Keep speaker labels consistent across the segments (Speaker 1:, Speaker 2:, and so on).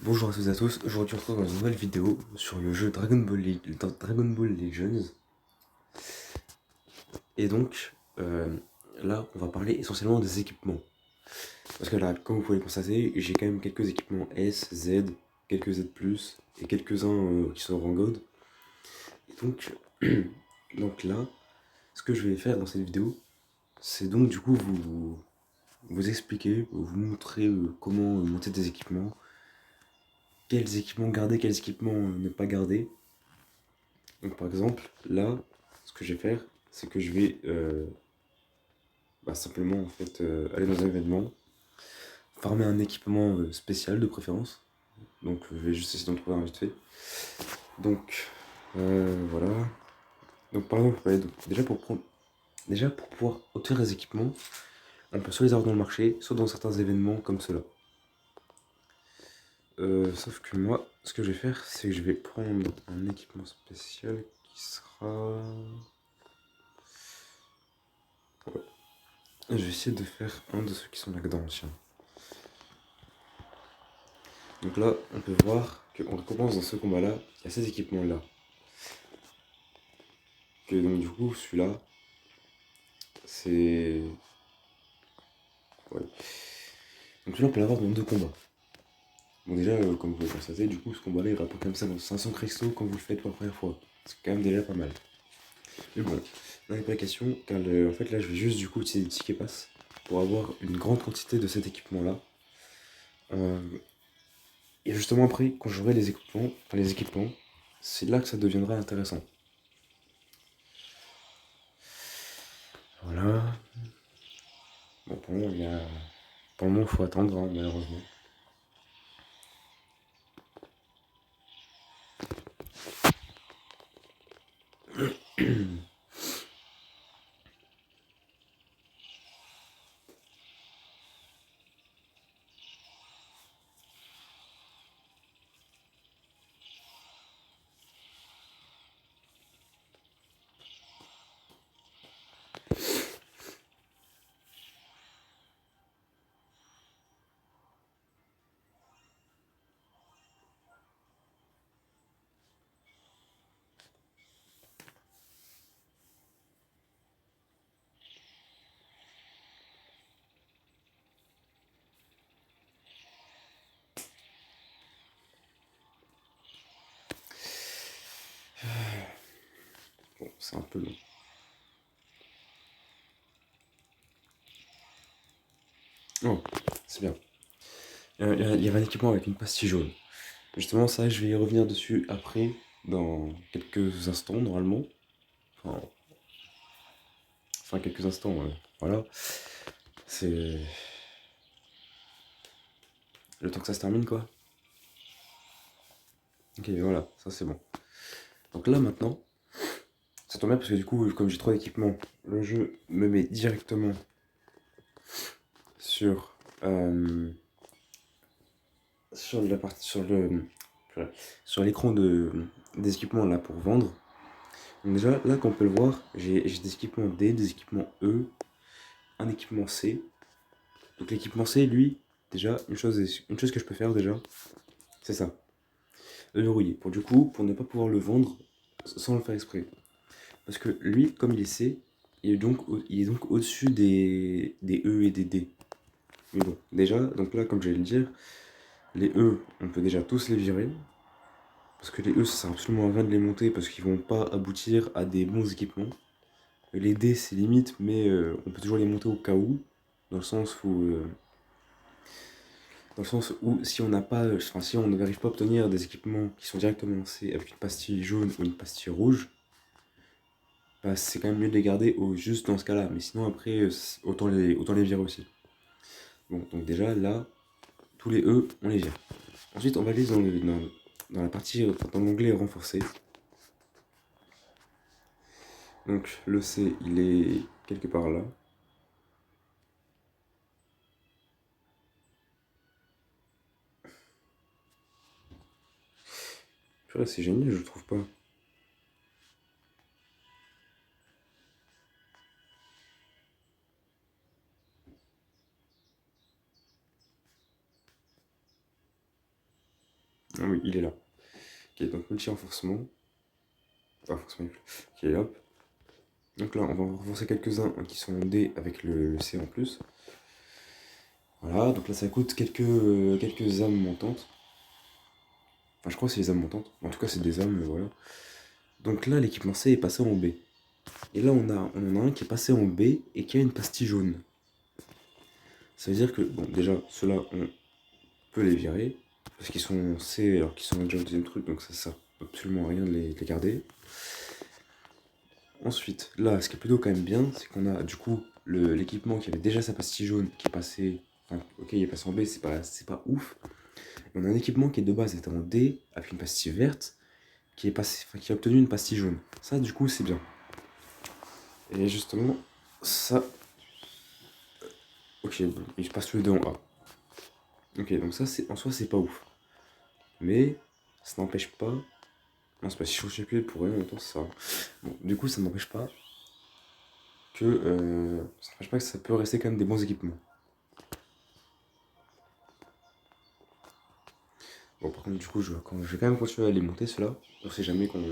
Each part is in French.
Speaker 1: Bonjour à toutes et à tous, aujourd'hui on se retrouve dans une nouvelle vidéo sur le jeu Dragon Ball Legends. Et donc, là on va parler essentiellement des équipements. Parce que là, comme vous pouvez le constater, j'ai quand même quelques équipements S, Z, quelques Z+, et quelques-uns qui sont rang God. Et donc, donc là, ce que je vais faire dans cette vidéo, c'est donc du coup vous expliquer, vous montrer comment monter des équipements, quels équipements garder, quels équipements ne pas garder. Donc par exemple, là, ce que je vais faire, c'est que je vais simplement en fait aller dans un événement, farmer un équipement spécial de préférence. Donc je vais juste essayer d'en trouver un vite fait. Donc voilà. Donc par exemple, ouais, donc, déjà pour pouvoir obtenir des équipements, on peut soit les avoir dans le marché, soit dans certains événements comme cela. Sauf que moi, ce que je vais faire, c'est que je vais prendre un équipement spécial qui sera... Ouais. Je vais essayer de faire un de ceux qui sont là-dedans, tiens. Donc là, on peut voir qu'on recommence dans ce combat-là, il y a ces équipements-là. Que donc du coup, celui-là, c'est... Ouais. Donc là, on peut l'avoir dans deux combats. Bon déjà, comme vous pouvez constater, du coup, ce combat-là, il rapporte comme ça dans 500 cristaux quand vous le faites pour la première fois. C'est quand même déjà pas mal. Mais bon, là, il n'est pas question, car en fait, là, je vais juste du coup utiliser des tickets pass pour avoir une grande quantité de cet équipement-là. Et justement après, quand j'aurai les équipements, c'est là que ça deviendra intéressant. Voilà. Bon, pour le moment, il faut attendre, hein, malheureusement. Bon, c'est un peu long. Oh, c'est bien. Il y avait un équipement avec une pastille jaune. Justement, ça, je vais y revenir dessus après, dans quelques instants, normalement. Enfin, quelques instants, voilà. C'est le temps que ça se termine, quoi. Ok, voilà, ça c'est bon. Donc là, maintenant, ça tombe bien parce que du coup, comme j'ai trois équipements, le jeu me met directement sur sur la partie sur l'écran des équipements là pour vendre. Donc déjà là comme on peut le voir, j'ai des équipements D, des équipements E, un équipement C. Donc l'équipement C, lui, déjà une chose que je peux faire déjà, c'est ça, le verrouiller. Pour ne pas pouvoir le vendre sans le faire exprès. Parce que lui, comme il est C, il est donc au-dessus des E et des D. Mais bon, déjà, donc là, comme j'allais le dire, les E, on peut déjà tous les virer. Parce que les E, ça sert absolument à rien de les monter parce qu'ils vont pas aboutir à des bons équipements. Les D, c'est limite, mais on peut toujours les monter au cas où. Dans le sens où, si on n'a pas, enfin, si on n'arrive pas à obtenir des équipements qui sont directement lancés avec une pastille jaune ou une pastille rouge, bah, c'est quand même mieux de les garder juste dans ce cas-là. Mais sinon, après, autant les virer aussi. Bon, donc déjà, là, tous les E, on les vire. Ensuite, on va aller dans la partie, dans l'onglet renforcé. Donc le C, il est quelque part là. Purée, c'est génial, je trouve pas. Ah oui, il est là. Ok, donc multi-renforcement. Renforcement. Ok, hop. Donc là, on va en renforcer quelques-uns qui sont en D avec le C en plus. Voilà, donc là ça coûte quelques âmes montantes. Enfin, je crois que c'est les âmes montantes. En tout cas, c'est des âmes, voilà. Donc là, l'équipement C est passé en B. Et là, on en a un qui est passé en B et qui a une pastille jaune. Ça veut dire que, bon, déjà, ceux-là, on peut les virer. Parce qu'ils sont C alors qu'ils sont déjà au deuxième truc, donc ça sert absolument à rien de les garder. Ensuite, là, ce qui est plutôt quand même bien, c'est qu'on a du coup l'équipement qui avait déjà sa pastille jaune qui est passé. Enfin, ok, il est passé en B, c'est pas ouf. Et on a un équipement qui est de base était en D avec une pastille verte qui est passé, enfin, qui a obtenu une pastille jaune. Ça, du coup, c'est bien. Et justement, ça. Ok, bon, il se passe tous les deux en A. Ok, donc ça, en soi, c'est pas ouf. Mais ça n'empêche pas. Non, c'est pas si je suis appuyé pour rien, en même temps, ça. Bon, du coup, ça n'empêche pas que ça peut rester quand même des bons équipements. Bon, par contre, du coup, je vais quand même continuer à les monter, ceux-là. On sait jamais qu'on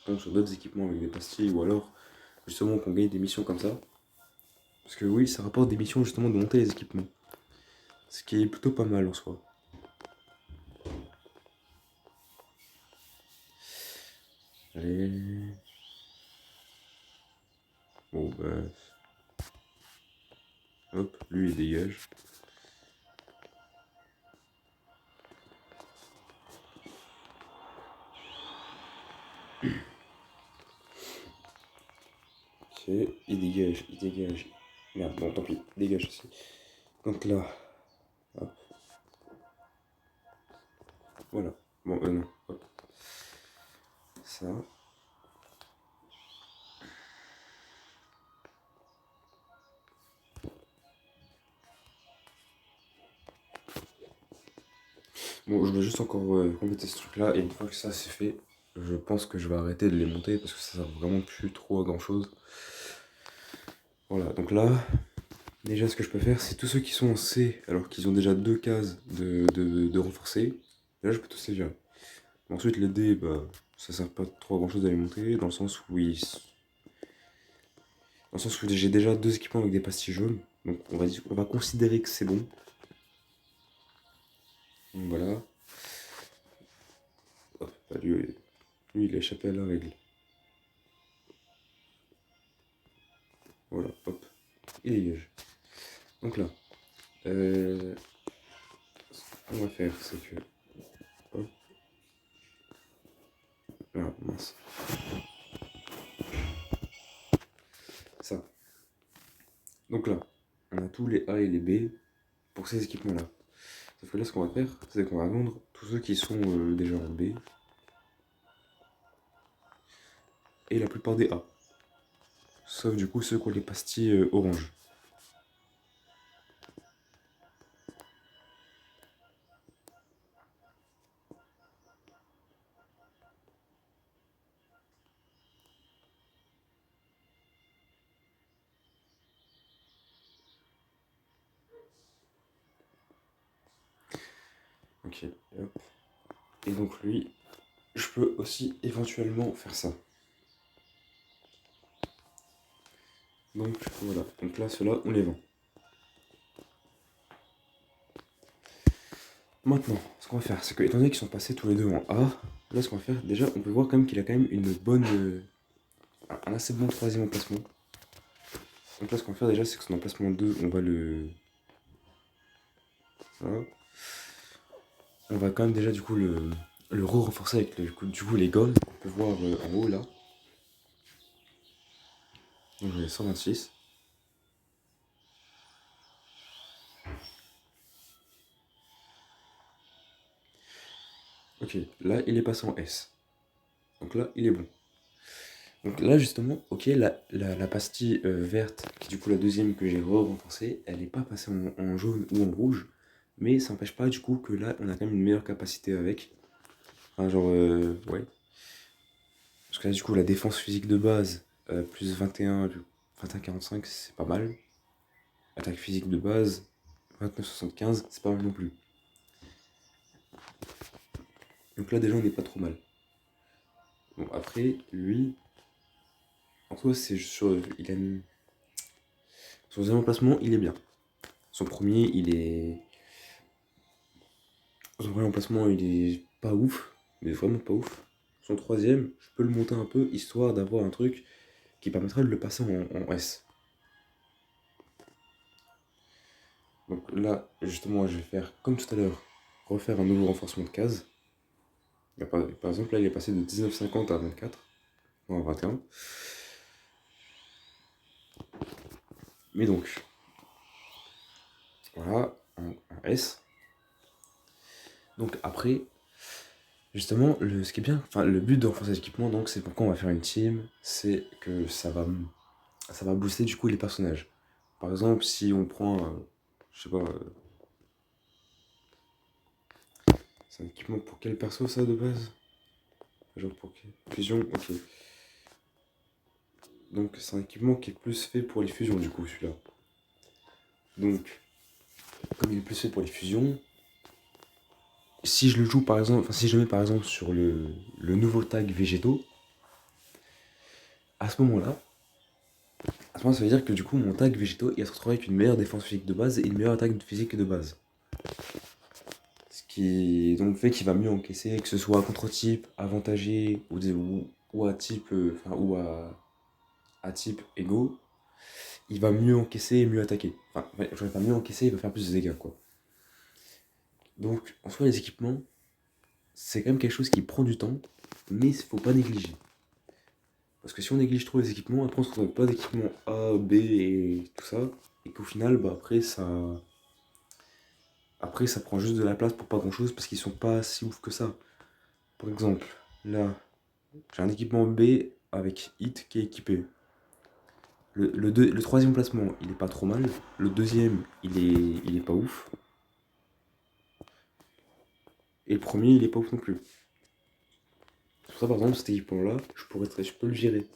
Speaker 1: tombe sur d'autres équipements avec des pastilles ou alors, justement, qu'on gagne des missions comme ça. Parce que oui, ça rapporte des missions, justement, de monter les équipements. Ce qui est plutôt pas mal en soi. Allez. Bon, bah. Hop, lui, il dégage. Ok, il dégage, il dégage. Merde, bon, tant pis, il dégage aussi. Donc là, hop, voilà. Bon, non, hop. Ça. Bon, je vais juste encore compléter ce truc-là, et une fois que ça c'est fait, je pense que je vais arrêter de les monter parce que ça sert vraiment plus trop à grand chose. Voilà, donc là, déjà ce que je peux faire, c'est tous ceux qui sont en C, alors qu'ils ont déjà deux cases de renforcer, là je peux tous les virer. Ensuite les D, bah, ça sert pas trop à grand chose à les monter, dans le sens où j'ai déjà deux équipements avec des pastilles jaunes, donc on va considérer que c'est bon. Donc voilà. Hop, bah, lui il a échappé à la règle. Voilà, hop, il dégage. Donc là, ce qu'on va faire, c'est que. Hop, ah mince. Ça. Donc là, on a tous les A et les B pour ces équipements-là. Sauf que là, ce qu'on va faire, c'est qu'on va vendre tous ceux qui sont déjà en B et la plupart des A. Sauf du coup ceux qui ont les pastilles orange. Ok, hop. Et donc lui, je peux aussi éventuellement faire ça. Donc voilà, donc là, ceux-là, on les vend. Maintenant, ce qu'on va faire, c'est que, étant donné qu'ils sont passés tous les deux en A, là, ce qu'on va faire, déjà, on peut voir quand même qu'il a quand même une bonne. Un assez bon troisième emplacement. Donc là, ce qu'on va faire déjà, c'est que son emplacement 2, on va le. Voilà. On va quand même déjà, du coup, le renforcer avec du coup, les goals qu'on peut voir en haut là. Donc j'en ai 126. Ok, là, il est passé en S. Donc là, il est bon. Donc là, justement, ok, la pastille verte, qui est du coup la deuxième que j'ai renforcée, elle n'est pas passée en jaune ou en rouge, mais ça n'empêche pas du coup que là, on a quand même une meilleure capacité avec. Enfin, genre, ouais. Parce que là, du coup, la défense physique de base, plus 21,45, c'est pas mal. Attaque physique de base, 29,75, c'est pas mal non plus. Donc là déjà on n'est pas trop mal. Bon après, lui, en soi c'est sur. Il a une... Son deuxième emplacement, il est bien. Son premier, il est. Son premier emplacement, il est pas ouf, mais vraiment pas ouf. Son troisième, je peux le monter un peu, histoire d'avoir un truc qui permettrait de le passer en S. Donc là, justement, je vais faire comme tout à l'heure, refaire un nouveau renforcement de case. Par exemple, là, il est passé de 19,50 à 24, non, à 21. Mais donc, voilà, en S. Donc après, justement, ce qui est bien, enfin, le but de renforcer l'équipement, donc, c'est pourquoi on va faire une team, c'est que ça va booster du coup les personnages. Par exemple, si on prend, je sais pas, c'est un équipement pour quel perso ça de base? Genre pour quelle fusion, ok. Donc c'est un équipement qui est plus fait pour les fusions du coup celui-là. Donc, comme il est plus fait pour les fusions, si je le joue par exemple, enfin si je le mets par exemple sur le nouveau tag végétaux, à ce moment-là, ça veut dire que du coup mon tag végétaux il va se retrouver avec une meilleure défense physique de base et une meilleure attaque physique de base. Ce qui donc fait qu'il va mieux encaisser, que ce soit à contre-type, avantagé ou à type, ou à type égaux, il va mieux encaisser et mieux attaquer. Enfin, ouais, j'aurais pas mieux encaisser, il va faire plus de dégâts quoi. Donc en soi les équipements, c'est quand même quelque chose qui prend du temps, mais il faut pas négliger. Parce que si on néglige trop les équipements, après on se retrouve avec plein d'équipements A, B et tout ça, et qu'au final, bah après ça prend juste de la place pour pas grand chose parce qu'ils sont pas si ouf que ça. Par exemple, là, j'ai un équipement B avec Hit qui est équipé. Le troisième placement, il est pas trop mal. Le deuxième, il est pas ouf. Et le premier, il est pas ouf non plus. C'est pour ça, par exemple, cet équipement-là, je peux le gérer.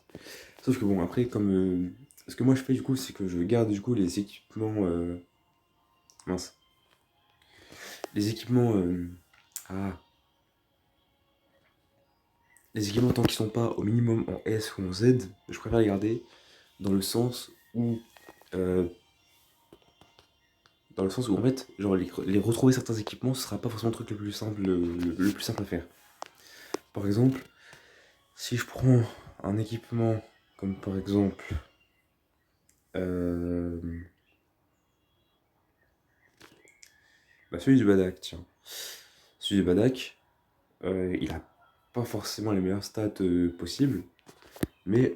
Speaker 1: Sauf que bon, après, comme. Ce que moi je fais du coup, c'est que je garde du coup les équipements. Mince. Les équipements. Ah. Les équipements, tant qu'ils sont pas au minimum en S ou en Z, je préfère les garder dans le sens où. euh, Dans le sens où en fait, genre les retrouver certains équipements, ce sera pas forcément le truc le plus simple, le plus simple à faire. Par exemple, si je prends un équipement comme par exemple euh, celui du Badak, tiens. Celui du Badak, il a pas forcément les meilleures stats possibles, mais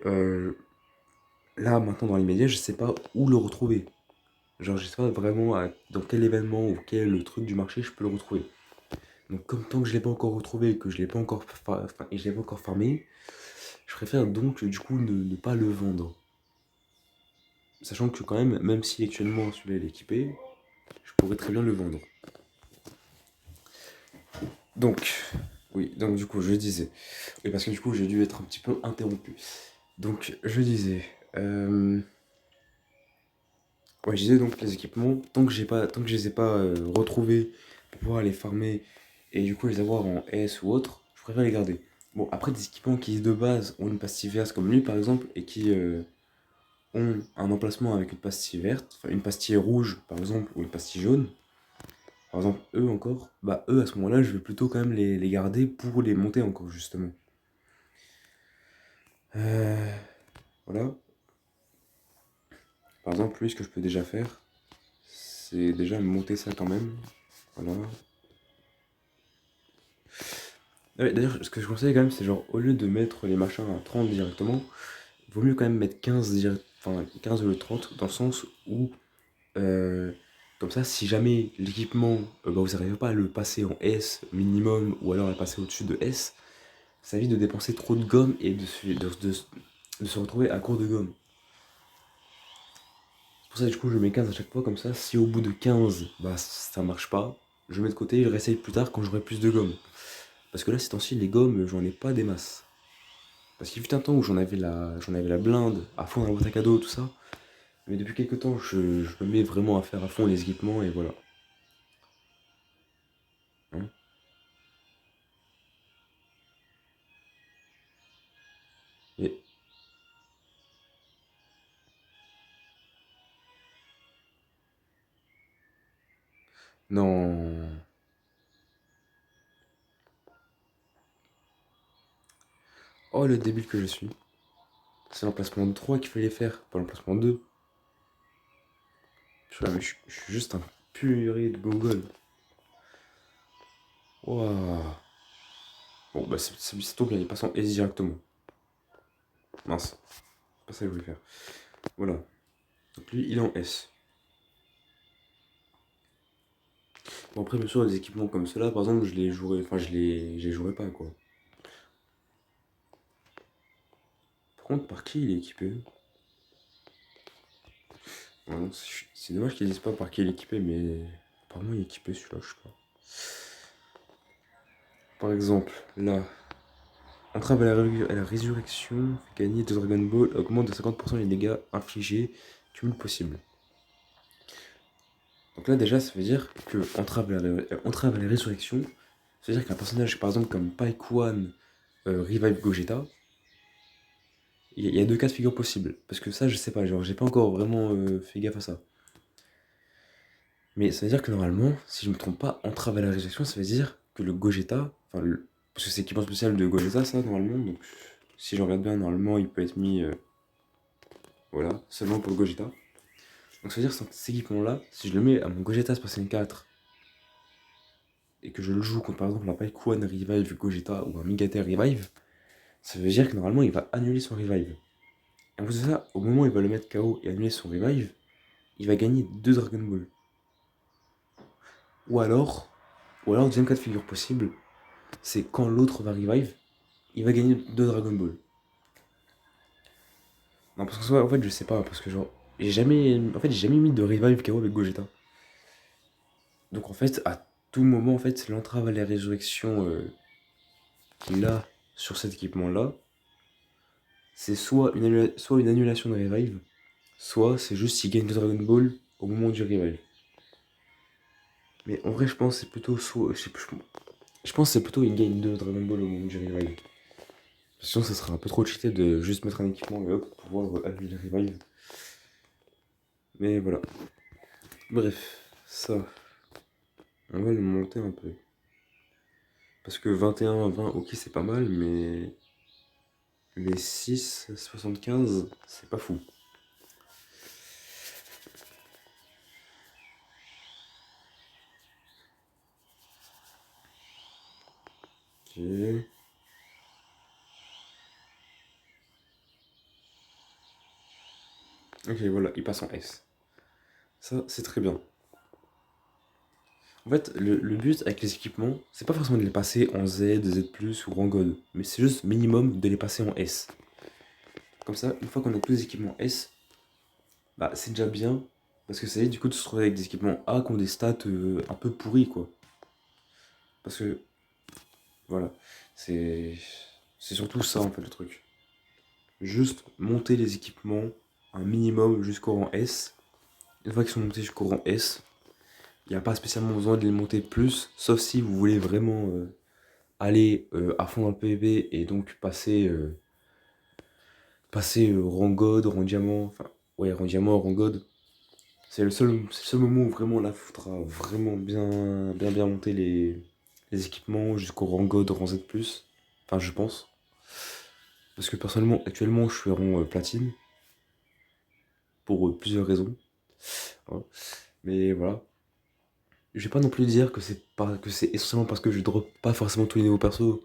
Speaker 1: là maintenant dans l'immédiat, je sais pas où le retrouver. Genre, je sais pas vraiment dans quel événement ou quel truc du marché je peux le retrouver. Donc, comme tant que je l'ai pas encore retrouvé et que je l'ai pas encore, et je l'ai pas encore farmé, je préfère donc du coup ne pas le vendre. Sachant que quand même si actuellement celui-là est équipé, je pourrais très bien le vendre. Donc, oui, donc du coup je disais, et parce que du coup j'ai dû être un petit peu interrompu. Donc je disais, ouais, je disais donc les équipements, tant que je les ai pas retrouvés pour pouvoir les farmer et du coup les avoir en S ou autre, je préfère les garder. Bon, après des équipements qui de base ont une pastille verte comme lui par exemple et qui ont un emplacement avec une pastille verte, enfin une pastille rouge par exemple ou une pastille jaune, par exemple eux encore, bah eux à ce moment-là je vais plutôt quand même les garder pour les monter encore justement. Euh, voilà. Par exemple lui ce que je peux déjà faire, c'est déjà monter ça quand même. Voilà. Ah ouais, d'ailleurs, ce que je conseille quand même, c'est genre, au lieu de mettre les machins à 30 directement, vaut mieux quand même mettre 15, enfin, 15 au lieu de 30, dans le sens où, euh, comme ça, si jamais l'équipement, bah, vous n'arrivez pas à le passer en S minimum, ou alors à le passer au-dessus de S, ça évite de dépenser trop de gomme et de se retrouver à court de gomme. C'est pour ça, du coup, je mets 15 à chaque fois, comme ça, si au bout de 15, bah, ça marche pas, je mets de côté et je réessaye plus tard quand j'aurai plus de gomme. Parce que là, ces temps-ci, les gommes, j'en ai pas des masses. Parce qu'il fut un temps où j'en avais la blinde à fond dans la boîte à cadeaux, tout ça. Mais depuis quelques temps, je me mets vraiment à faire à fond les équipements et voilà. Hein. Non. Oh, le débile que je suis. C'est l'emplacement 3 qu'il fallait faire, pas l'emplacement 2. Je suis juste un purée de Google. Waouh. Bon, bah, c'est tout bien, il passe en S directement. Mince, c'est pas ça que je voulais faire. Voilà. Donc lui, il est en S. Bon, après, bien sûr, des équipements comme cela, par exemple, je les jouerai. Enfin, je les jouerai pas, quoi. Par contre, par qui il est équipé? Ouais, c'est dommage qu'ils disent pas par qui il est équipé, mais apparemment il est équipé celui-là, je sais pas. Par exemple, là, entrave à la résurrection, fait gagner de Dragon Ball, augmente de 50% les dégâts infligés, cumul possible. Donc là, déjà, ça veut dire que entrave à la résurrection, ça veut dire qu'un personnage, par exemple, comme Paikuan Revive Gogeta, il y a deux cas de figure possibles. Parce que ça, je sais pas, genre, j'ai pas encore vraiment fait gaffe à ça. Mais ça veut dire que normalement, si je me trompe pas, entrave à la résurrection, ça veut dire que le Gogeta, parce que c'est l'équipement spécial de Gogeta, ça, normalement, donc si je regarde bien, normalement, il peut être mis, voilà, seulement pour le Gogeta. Donc ça veut dire que cet équipement-là, si je le mets à mon Gogeta Space 4 et que je le joue contre par exemple un Paikuan Revive Gogeta ou un Megater Revive, ça veut dire que normalement il va annuler son Revive. Et en plus de ça, au moment où il va le mettre KO et annuler son Revive, il va gagner 2 Dragon Ball. Ou alors, deuxième cas de figure possible, c'est quand l'autre va Revive, il va gagner 2 Dragon Ball. Non, parce que soit, en fait, je sais pas, parce que genre, j'ai jamais mis de Revive KO avec Gogeta. Donc en fait, à tout moment, en fait, l'entrave à la résurrection qu'il a sur cet équipement-là, c'est soit une annulation de revive, soit c'est juste s'il gagne de Dragon Ball au moment du revive. Mais en vrai, je pense que c'est plutôt soit. Je pense que c'est plutôt il gagne de Dragon Ball au moment du revive. Sinon, ça serait un peu trop cheaté de juste mettre un équipement et hop, pouvoir annuler le revive. Mais voilà. Bref, ça, on va le monter un peu. Parce que 21 20, ok, c'est pas mal, mais 6 75, c'est pas fou. Ok. Ok, voilà, il passe en S. Ça, c'est très bien. En fait, le but avec les équipements, c'est pas forcément de les passer en Z, Z+, ou rang God, mais c'est juste minimum de les passer en S. Comme ça, une fois qu'on a tous les équipements S, bah c'est déjà bien, parce que ça évite du coup de se retrouver avec des équipements A qui ont des stats un peu pourris, quoi. Parce que, voilà, c'est c'est surtout ça en fait le truc. Juste monter les équipements un minimum jusqu'au rang S. Une fois qu'ils sont montés jusqu'au rang S, il n'y a pas spécialement besoin de les monter plus, sauf si vous voulez vraiment aller à fond dans le PvP et donc passer rang God, rang diamant, enfin, ouais, rang diamant, rang God. C'est le seul moment où vraiment là, il faudra vraiment bien monter les équipements jusqu'au rang God, rang Z+. Enfin, je pense. Parce que personnellement, actuellement, je suis rang platine. Pour plusieurs raisons. Voilà. Mais voilà. Je vais pas non plus dire que c'est essentiellement parce que je drop pas forcément tous les nouveaux persos.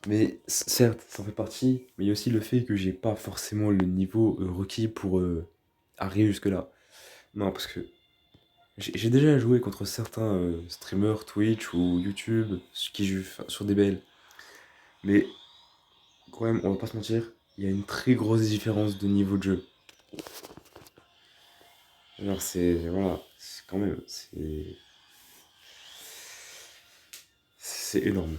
Speaker 1: Mais certes, ça en fait partie. Mais il y a aussi le fait que j'ai pas forcément le niveau requis pour arriver jusque-là. Non, parce que j'ai déjà joué contre certains streamers Twitch ou YouTube qui jouent sur DBL. Mais quand même, on va pas se mentir, il y a une très grosse différence de niveau de jeu. Genre, voilà, c'est quand même, c'est énorme.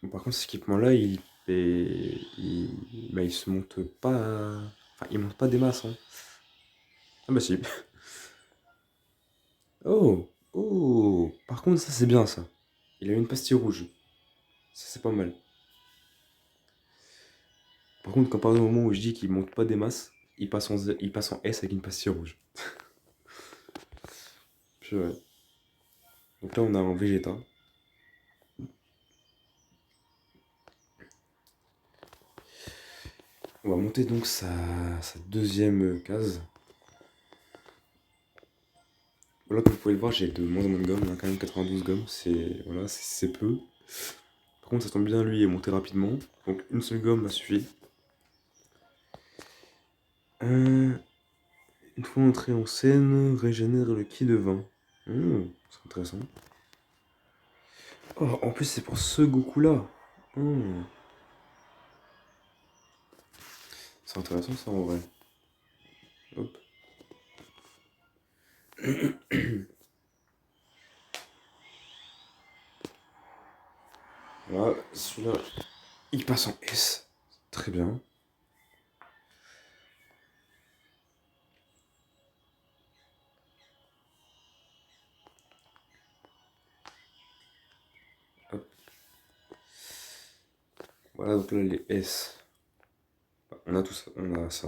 Speaker 1: Bon, par contre, cet équipement-là, bah, il se monte pas. Enfin, il monte pas des masses, hein. Ah bah si. Oh! Oh! Par contre, ça, c'est bien, ça. Il a une pastille rouge. Ça, c'est pas mal. Par contre, quand par exemple, au moment où je dis qu'il monte pas des masses, il passe en S avec une pastille rouge. Puis, ouais. Donc là, on a un Vegeta. On va monter donc sa deuxième case. Voilà, comme vous pouvez le voir, j'ai de moins en moins de gommes. On a quand même 92 gommes. Voilà, c'est peu. Par contre, ça tombe bien, lui est monté rapidement. Donc une seule gomme m'a suffi. Une fois entré en scène, régénère le ki de 20. C'est intéressant. Oh, en plus, c'est pour ce Goku-là. C'est intéressant ça en vrai. Hop. Voilà, celui-là, il passe en S. Très bien. Hop. Voilà, donc là, les S. On a tout ça, on a ça.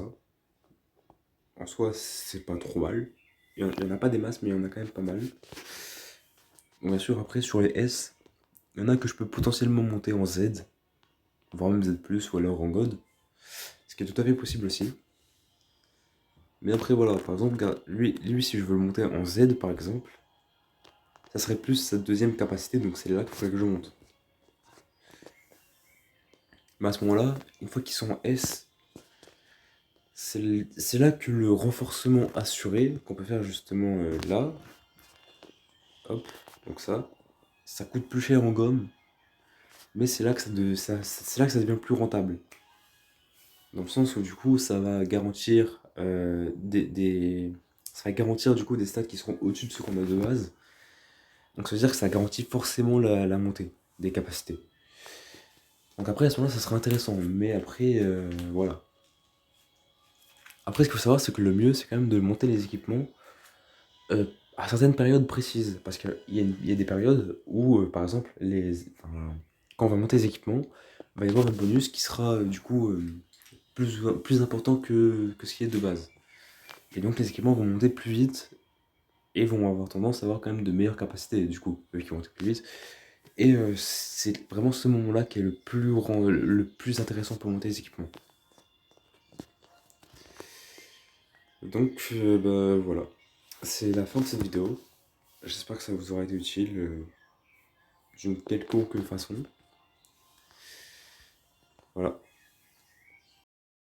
Speaker 1: En soi, c'est pas trop mal. Il y en a pas des masses, mais il y en a quand même pas mal. Bien sûr, après, sur les S, il y en a que je peux potentiellement monter en Z, voire même Z+, ou alors en God. Ce qui est tout à fait possible aussi. Mais après, voilà, par exemple, regarde, lui si je veux le monter en Z, par exemple, ça serait plus sa deuxième capacité, donc c'est là qu'il faudrait que je monte. Mais à ce moment-là, une fois qu'ils sont en S, c'est là que le renforcement assuré, qu'on peut faire justement là, hop, donc ça coûte plus cher en gomme, mais c'est là que c'est là que ça devient plus rentable. Dans le sens où du coup, ça va garantir ça va garantir du coup des stats qui seront au-dessus de ce qu'on a de base. Donc ça veut dire que ça garantit forcément la montée des capacités. Donc après, à ce moment-là, ça sera intéressant. Mais après, voilà. Après, ce qu'il faut savoir, c'est que le mieux, c'est quand même de monter les équipements euh, à certaines périodes précises. Parce qu'il y a des périodes où, par exemple, quand on va monter les équipements, il va y avoir un bonus qui sera du coup plus important que ce qui est de base. Et donc les équipements vont monter plus vite et vont avoir tendance à avoir quand même de meilleures capacités, du coup, eux qui vont monter plus vite. Et c'est vraiment ce moment-là qui est le plus intéressant pour monter les équipements. Donc, bah, voilà. C'est la fin de cette vidéo. J'espère que ça vous aura été utile d'une quelconque façon. Voilà.